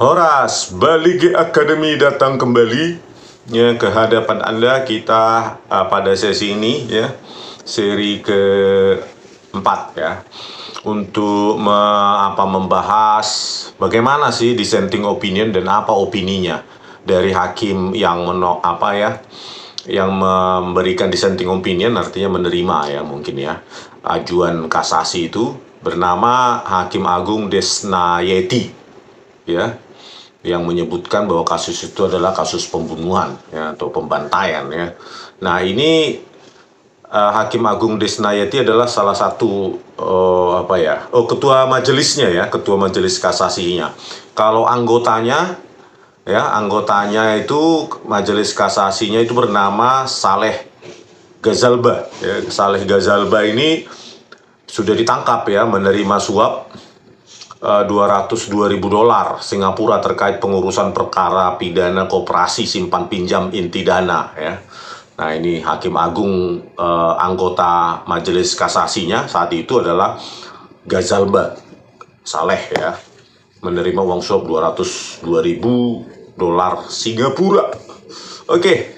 Horas, Balige Academy datang kembali ya ke hadapan Anda. Kita pada sesi ini ya, seri keempat ya, untuk membahas bagaimana sih dissenting opinion dan apa opininya dari hakim yang yang memberikan dissenting opinion, artinya menerima ya mungkin ya ajuan kasasi itu, bernama Hakim Agung Desnayeti ya, yang menyebutkan bahwa kasus itu adalah kasus pembunuhan ya, atau pembantaian ya. Nah ini Hakim Agung Desnayeti adalah salah satu ketua majelisnya ya, ketua majelis kasasinya. Kalau anggotanya itu majelis kasasinya itu bernama Saleh Ghazalba ya. Saleh Ghazalba ini sudah ditangkap ya, menerima suap $202.000 Singapura terkait pengurusan perkara pidana koperasi simpan pinjam inti dana ya. Nah ini Hakim Agung, anggota majelis kasasinya saat itu adalah Ghazalba Saleh ya, menerima uang suap $202.000 Singapura. Oke,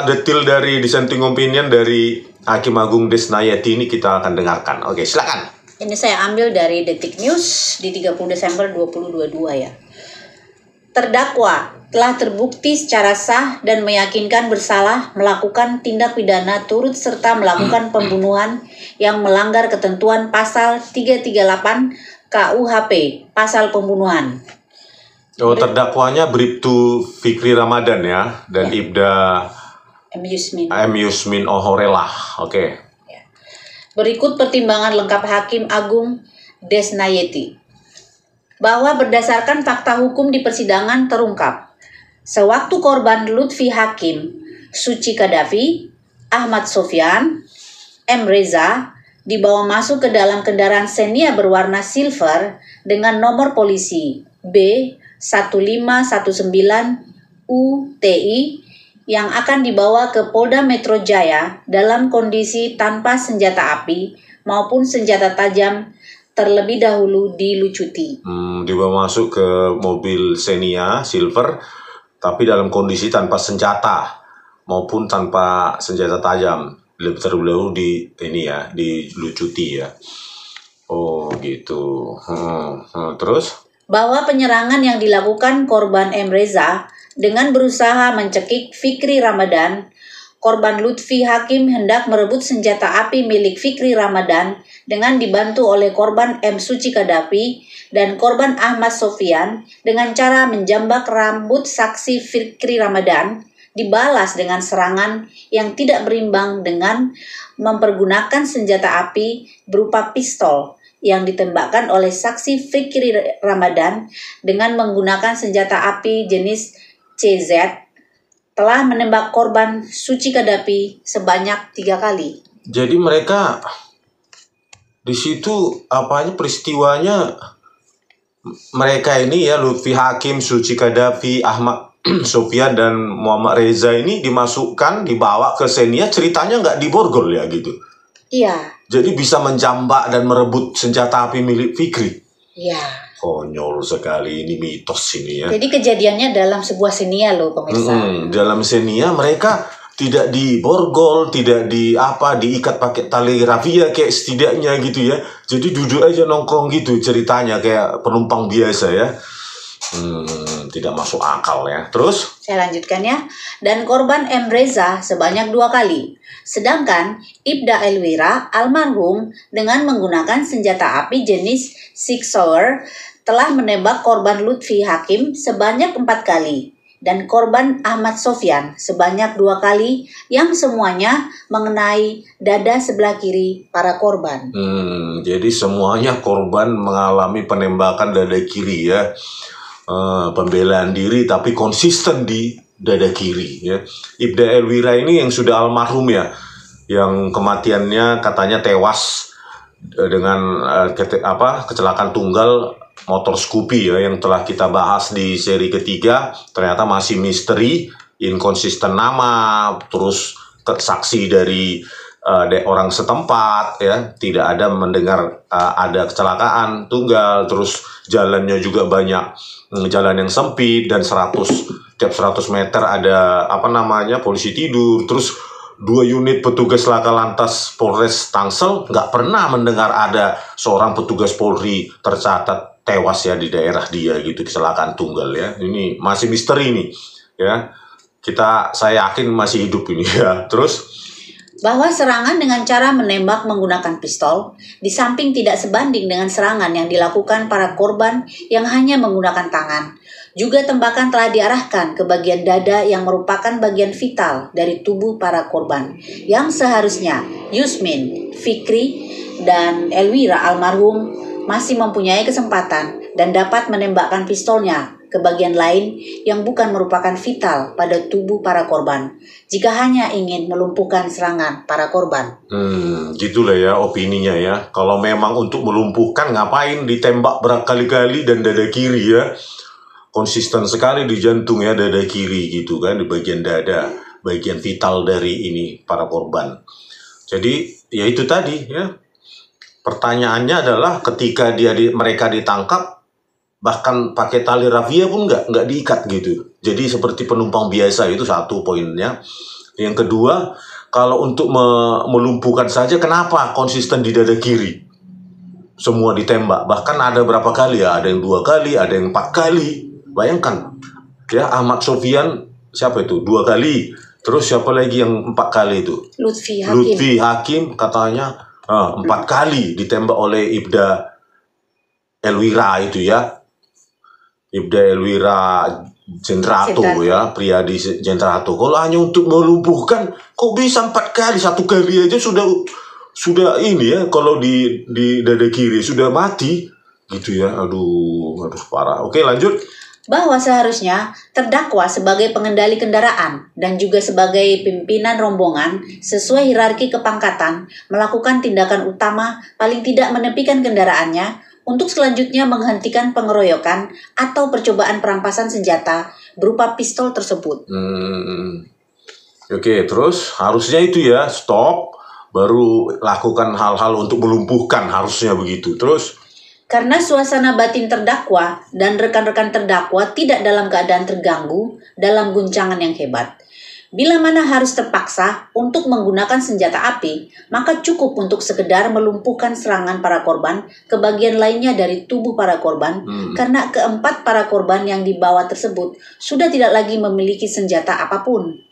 detail dari dissenting opinion dari Hakim Agung Desnayeti ini kita akan dengarkan. Oke, silakan. Ini saya ambil dari Detik News di 30 Desember 2022 ya. Terdakwa telah terbukti secara sah dan meyakinkan bersalah melakukan tindak pidana turut serta melakukan pembunuhan yang melanggar ketentuan pasal 338 KUHP, pasal pembunuhan. Terdakwanya Bribtu Fikri Ramadan ya, dan ya. Ibda M. Yusmin Ohorelah. Oke. Ya. Berikut pertimbangan lengkap Hakim Agung Desnayeti. Bahwa berdasarkan fakta hukum di persidangan terungkap, sewaktu korban Lutfi Hakim, Suci Qaddafi, Ahmad Sofyan, M. Reza dibawa masuk ke dalam kendaraan Xenia berwarna silver dengan nomor polisi B1519 UTI yang akan dibawa ke Polda Metro Jaya dalam kondisi tanpa senjata api maupun senjata tajam terlebih dahulu dilucuti. Dibawa masuk ke mobil Xenia silver tapi dalam kondisi tanpa senjata maupun tanpa senjata tajam, terlebih dahulu dilucuti ya. Oh gitu. Terus? Bahwa penyerangan yang dilakukan korban M. Reza dengan berusaha mencekik Fikri Ramadan, korban Lutfi Hakim hendak merebut senjata api milik Fikri Ramadan dengan dibantu oleh korban M. Suci Qaddafi dan korban Ahmad Sofyan dengan cara menjambak rambut saksi Fikri Ramadan, dibalas dengan serangan yang tidak berimbang dengan mempergunakan senjata api berupa pistol yang ditembakkan oleh saksi Fikri Ramadan dengan menggunakan senjata api jenis CZ, telah menembak korban Suci Qaddafi sebanyak 3 kali. Jadi mereka di situ peristiwanya, mereka ini ya, Lutfi Hakim, Suci Qaddafi, Ahmad Sofyan dan Muhammad Reza ini dibawa ke Xenia, ceritanya nggak diborgol ya gitu. Iya. Jadi bisa menjambak dan merebut senjata api milik Fikri. Iya. Konyol sekali, ini mitos ini ya. Jadi kejadiannya dalam sebuah Xenia loh pemirsa. Dalam Xenia mereka tidak diborgol, tidak diikat pakai tali rafia kayak setidaknya gitu ya. Jadi duduk aja nongkrong gitu ceritanya kayak penumpang biasa ya. Tidak masuk akal ya. Terus? Saya lanjutkan ya. Dan korban M. Reza sebanyak 2 kali. Sedangkan Ibda Elwira almarhum dengan menggunakan senjata api jenis Six Sauer telah menembak korban Lutfi Hakim sebanyak 4 kali. Dan korban Ahmad Sofyan sebanyak 2 kali yang semuanya mengenai dada sebelah kiri para korban. Jadi semuanya korban mengalami penembakan dada kiri ya. Pembelaan diri tapi konsisten di dada kiri ya. Ibda Elwira ini yang sudah almarhum ya, yang kematiannya katanya tewas dengan kecelakaan tunggal motor Scoopy ya, yang telah kita bahas di seri ketiga. Ternyata masih misteri, inkonsisten nama, terus saksi dari orang setempat, ya, tidak ada mendengar ada kecelakaan tunggal, terus jalannya juga banyak jalan yang sempit, dan tiap 100 meter ada polisi tidur. Terus 2 unit petugas laka lantas Polres Tangsel nggak pernah mendengar ada seorang petugas Polri tercatat tewas ya di daerah dia gitu, kecelakaan tunggal ya. Ini masih misteri nih ya. Saya yakin masih hidup ini ya. Terus bahwa serangan dengan cara menembak menggunakan pistol di samping tidak sebanding dengan serangan yang dilakukan para korban yang hanya menggunakan tangan. Juga tembakan telah diarahkan ke bagian dada yang merupakan bagian vital dari tubuh para korban, yang seharusnya Yusmin, Fikri, dan Elwira almarhum masih mempunyai kesempatan dan dapat menembakkan pistolnya ke bagian lain yang bukan merupakan vital pada tubuh para korban, jika hanya ingin melumpuhkan serangan para korban. Gitulah ya opininya ya. Kalau memang untuk melumpuhkan, ngapain ditembak berkali-kali dan dada kiri ya. Konsisten sekali di jantung ya, dada kiri gitu kan, di bagian dada, bagian vital dari ini para korban. Jadi ya itu tadi ya, pertanyaannya adalah ketika mereka ditangkap, bahkan pakai tali rafia pun nggak diikat gitu. Jadi seperti penumpang biasa, itu satu poinnya. Yang kedua, kalau untuk melumpuhkan saja, kenapa konsisten di dada kiri? Semua ditembak, bahkan ada berapa kali ya, ada yang 2 kali, ada yang 4 kali. Bayangkan ya, Ahmad Sofian siapa itu 2 kali, terus siapa lagi yang 4 kali itu? Lutfi Hakim katanya 4 kali ditembak oleh Ibda Elwira itu ya, Ibda Elwira Jendrato ya, Priyadi Jendrato. Kalau hanya untuk melumpuhkan, kok bisa 4 kali? 1 kali aja sudah ini ya, kalau di dada kiri sudah mati gitu ya. Aduh parah. Oke, lanjut. Bahwa seharusnya terdakwa sebagai pengendali kendaraan dan juga sebagai pimpinan rombongan sesuai hierarki kepangkatan melakukan tindakan utama, paling tidak menepikan kendaraannya untuk selanjutnya menghentikan pengeroyokan atau percobaan perampasan senjata berupa pistol tersebut. Oke, terus harusnya itu ya, stop, baru lakukan hal-hal untuk melumpuhkan, harusnya begitu. Terus karena suasana batin terdakwa dan rekan-rekan terdakwa tidak dalam keadaan terganggu dalam guncangan yang hebat. Bila mana harus terpaksa untuk menggunakan senjata api, maka cukup untuk sekedar melumpuhkan serangan para korban ke bagian lainnya dari tubuh para korban, karena keempat para korban yang dibawa tersebut sudah tidak lagi memiliki senjata apapun.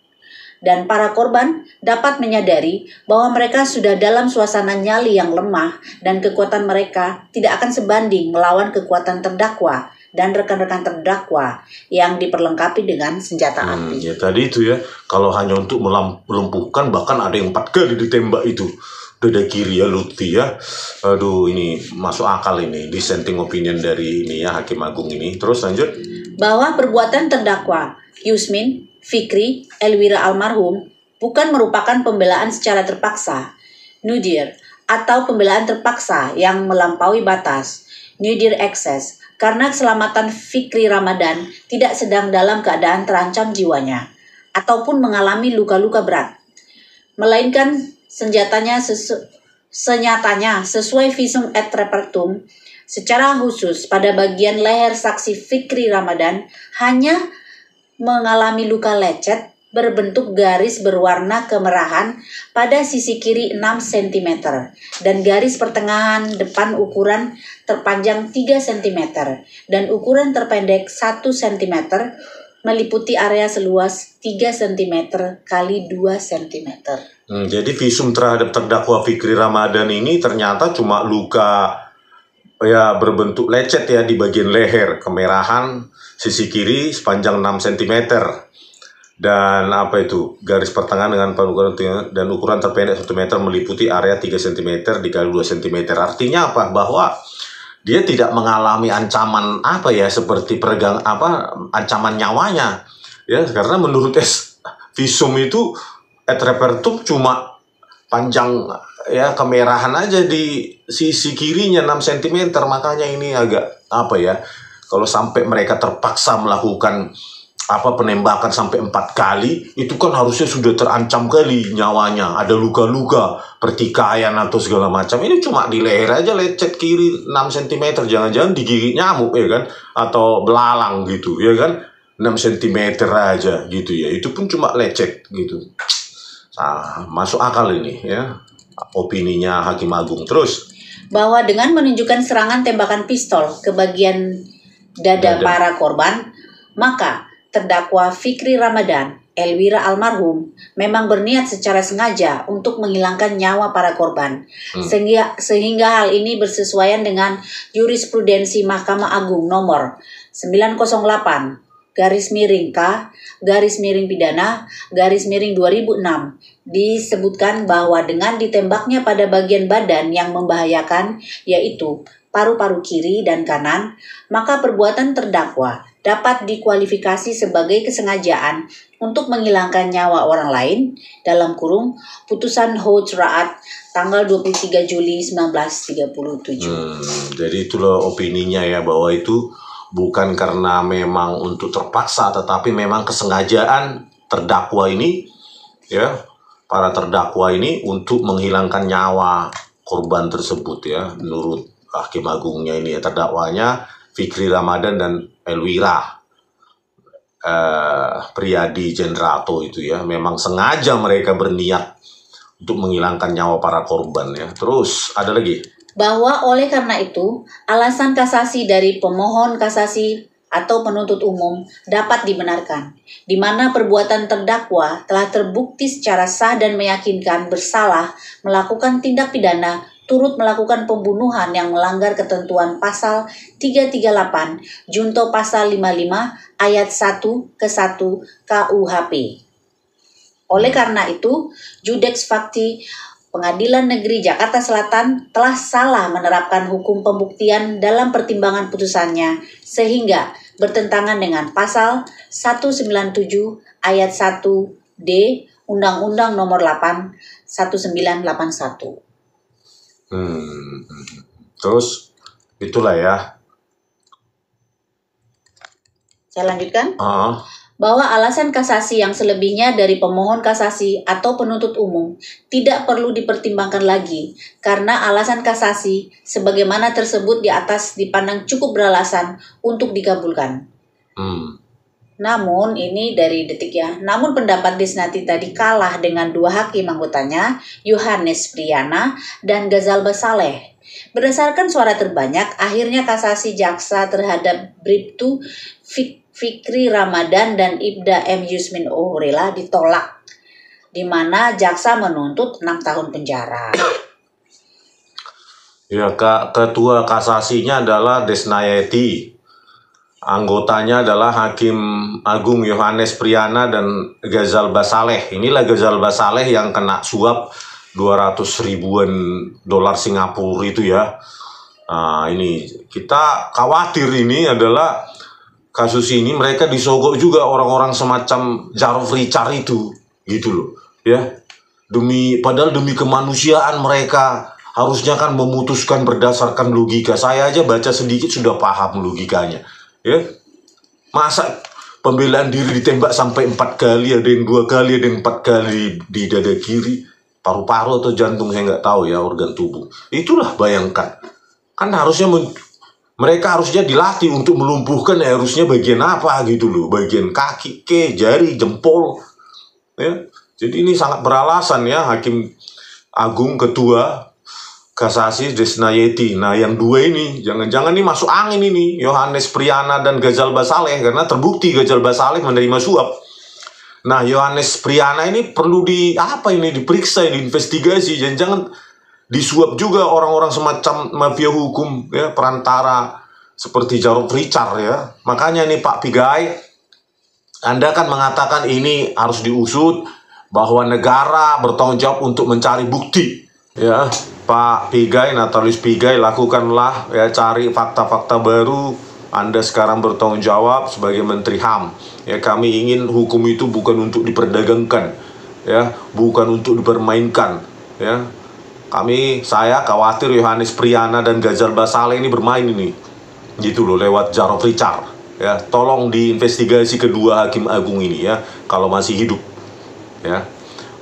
Dan para korban dapat menyadari bahwa mereka sudah dalam suasana nyali yang lemah dan kekuatan mereka tidak akan sebanding melawan kekuatan terdakwa dan rekan-rekan terdakwa yang diperlengkapi dengan senjata api. Ya tadi itu ya, kalau hanya untuk melumpuhkan, bahkan ada yang 4 kali ditembak itu dada kiri ya, Lutfi ya. Aduh, ini masuk akal ini, dissenting opinion dari ini ya, Hakim Agung ini. Terus lanjut. Bahwa perbuatan terdakwa Yusmin, Fikri, Elwira almarhum bukan merupakan pembelaan secara terpaksa, nudir, atau pembelaan terpaksa yang melampaui batas, nudir excess, karena keselamatan Fikri Ramadan tidak sedang dalam keadaan terancam jiwanya, ataupun mengalami luka-luka berat. Melainkan senyatanya sesuai visum et repertum, secara khusus pada bagian leher saksi Fikri Ramadan hanya mengalami luka lecet berbentuk garis berwarna kemerahan pada sisi kiri 6 cm dan garis pertengahan depan ukuran terpanjang 3 cm dan ukuran terpendek 1 cm meliputi area seluas 3 cm kali 2 cm. Jadi visum terhadap terdakwa Fikri Ramadan ini ternyata cuma luka ya berbentuk lecet ya di bagian leher, kemerahan sisi kiri sepanjang 6 cm. Dan garis pertengahan dengan dan ukuran terpendek 1 meter meliputi area 3 cm dikali 2 cm. Artinya apa? Bahwa dia tidak mengalami ancaman seperti ancaman nyawanya. Ya, karena menurut visum itu et repertum cuma panjang ya kemerahan aja di sisi kirinya 6 cm. Makanya ini agak kalau sampai mereka terpaksa melakukan penembakan sampai 4 kali, itu kan harusnya sudah terancam kali nyawanya, ada luka-luka, pertikaian atau segala macam. Ini cuma di leher aja, lecet kiri 6 cm, jangan-jangan digigit nyamuk ya kan, atau belalang gitu ya kan, 6 cm aja gitu ya, itu pun cuma lecet gitu. Nah, masuk akal ini ya opininya Hakim Agung. Terus bahwa dengan menunjukkan serangan tembakan pistol ke bagian dada para korban, maka terdakwa Fikri Ramadan, Elwira almarhum, memang berniat secara sengaja untuk menghilangkan nyawa para korban. Sehingga hal ini bersesuaian dengan jurisprudensi Mahkamah Agung nomor 908 /Pidana/2006 disebutkan bahwa dengan ditembaknya pada bagian badan yang membahayakan, yaitu paru-paru kiri dan kanan, maka perbuatan terdakwa dapat dikualifikasi sebagai kesengajaan untuk menghilangkan nyawa orang lain dalam kurung putusan Hoj Raat tanggal 23 Juli 1937. Jadi itulah opininya ya, bahwa itu bukan karena memang untuk terpaksa, tetapi memang kesengajaan terdakwa ini ya, para terdakwa ini untuk menghilangkan nyawa korban tersebut ya, menurut Hakim Agungnya ini ya, terdakwanya Fikri Ramadan dan Elwira Priyadi Jendrato itu ya, memang sengaja mereka berniat untuk menghilangkan nyawa para korban ya. Terus ada lagi bahwa oleh karena itu alasan kasasi dari pemohon kasasi atau penuntut umum dapat dibenarkan, di mana perbuatan terdakwa telah terbukti secara sah dan meyakinkan bersalah melakukan tindak pidana turut melakukan pembunuhan yang melanggar ketentuan pasal 338 junto pasal 55 ayat 1 ke 1 KUHP. Oleh karena itu, Judex Fakti Pengadilan Negeri Jakarta Selatan telah salah menerapkan hukum pembuktian dalam pertimbangan putusannya, sehingga bertentangan dengan pasal 197 ayat 1D Undang-Undang Nomor 8 1981. Terus itulah ya. Saya lanjutkan. Bahwa alasan kasasi yang selebihnya dari pemohon kasasi atau penuntut umum tidak perlu dipertimbangkan lagi, karena alasan kasasi sebagaimana tersebut di atas dipandang cukup beralasan untuk dikabulkan. Namun, ini dari Detik ya, namun pendapat Desnati tadi kalah dengan dua hakim anggotanya, Yohanes Priyana dan Ghazal Basaleh. Berdasarkan suara terbanyak, akhirnya kasasi jaksa terhadap Bribtu Fikri Ramadan dan Ibda M. Yusmin Ohrela ditolak, di mana jaksa menuntut 6 tahun penjara. Ya, ketua kasasinya adalah Desnayeti. Anggotanya adalah Hakim Agung Yohanes Priyana dan Ghazal Basaleh. Inilah Ghazal Basaleh yang kena suap 200 ribuan dolar Singapura itu ya. Nah, ini kita khawatir ini adalah kasus ini mereka disogok juga orang-orang semacam Jarod Richard itu, gitu loh, ya. Padahal demi kemanusiaan mereka harusnya kan memutuskan berdasarkan logika. Saya aja baca sedikit sudah paham logikanya, ya. Masa pembelaan diri ditembak sampai 4 kali, ada yang 2 kali, ada yang 4 kali di dada kiri, paru-paru atau jantung, saya nggak tahu ya, organ tubuh. Itulah bayangkan, kan harusnya mereka harusnya dilatih untuk melumpuhkan, ya harusnya bagian apa gitu loh, bagian kaki, jari, jempol, ya. Jadi ini sangat beralasan ya Hakim Agung Ketua Kasasi Desnayeti. Nah, yang dua ini jangan-jangan ini masuk angin ini, Yohanes Priyana dan Ghazal Basaleh, karena terbukti Ghazal Basaleh menerima suap. Nah, Yohanes Priyana ini perlu diperiksa, diinvestigasi, jangan-jangan disuap juga orang-orang semacam mafia hukum ya, perantara seperti Jarod Richard ya. Makanya nih Pak Pigai, Anda kan mengatakan ini harus diusut, bahwa negara bertanggung jawab untuk mencari bukti ya. Pak Pigai, Natalius Pigai, lakukanlah ya, cari fakta-fakta baru. Anda sekarang bertanggung jawab sebagai Menteri HAM ya. Kami ingin hukum itu bukan untuk diperdagangkan ya, bukan untuk dipermainkan ya. Saya khawatir Yohanes Priyana dan Ghazal Basaleh ini bermain ini gitu loh, lewat Jarod Richard ya, tolong diinvestigasi kedua hakim agung ini ya, kalau masih hidup ya.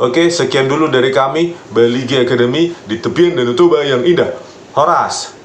Oke, sekian dulu dari kami, Baligi Academy di tepian Danau Toba yang indah. Horas!